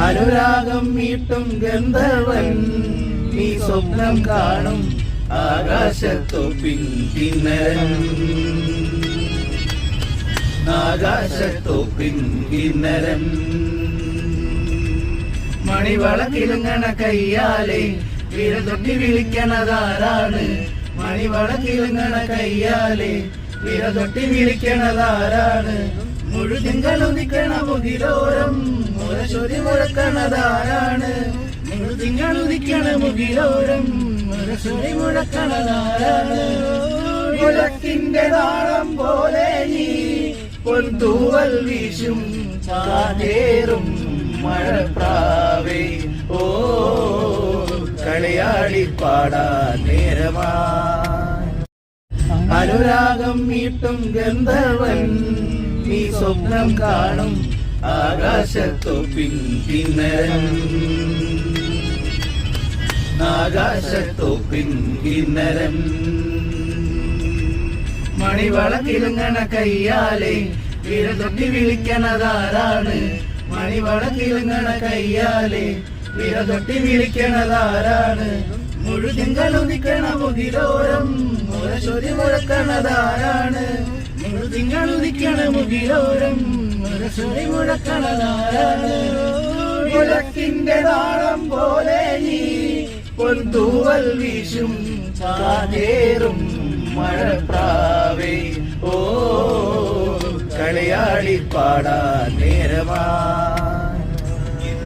അനുരാഗം മീട്ടും ഗന്ധർവൻ നീ സ്വപ്നം കാണും ആകാശത്തൊപ്പിൻ കിന്നരൻ ആകാശത്തൊപ്പിൻ കിന്നരൻ മണിവളക്കിലുങ്ങണ കയ്യാലെ വിരതൊട്ടി വിളിക്കണതാരാണ് മണിവളക്കിലുങ്ങണ കയ്യാലെ വിരതൊട്ടി വിളിക്കണതാരാണ് മുഴുതിങ്കളുദിക്കണ മുകിലോരം മുരശൊരി മുഴക്കണതാരാണ് മുഴുതിങ്കളുദിക്കണ മുകിലോരം മുരശൊരി മുഴക്കണതാരാണ് മുഴക്കിന്റെ താളം പോലെ നീ പൊൻതൂവൽ വീശും ചാതേറും മഴപ്രാവേ ഓ കളിയാടി പാടാൻ നേരമായി അനുരാഗം മീട്ടും ഗന്ധർവൻ നീ സ്വപ്നം കാണും ആകാശത്തൊപ്പിൻ കിന്നരൻ ആകാശത്തൊപ്പിൻ കിന്നരൻ മണിവളക്കിലുങ്ങണ കയ്യാലെ വിരതൊട്ടി വിളിക്കണതാരാണ് മണിവളക്കിലുങ്ങണ കയ്യാലെ വിരതൊട്ടി വിളിക്കണതാരാണ് മുഴുതിങ്കളുദിക്കണ മുകിലോരം മുരശൊരി മുഴക്കണതാരാണ് മുഴുതിങ്കളുദിക്കണ മുകിലോരം മുരശൊരി മുഴക്കണതാരാണ് മുഴക്കിന്റെ താളം പോലെ നീ പൊൻതൂവൽ വീശും ചാതേറും മഴപ്രാവേ ഓ കളിയാടി പാടാൻ നേരമായി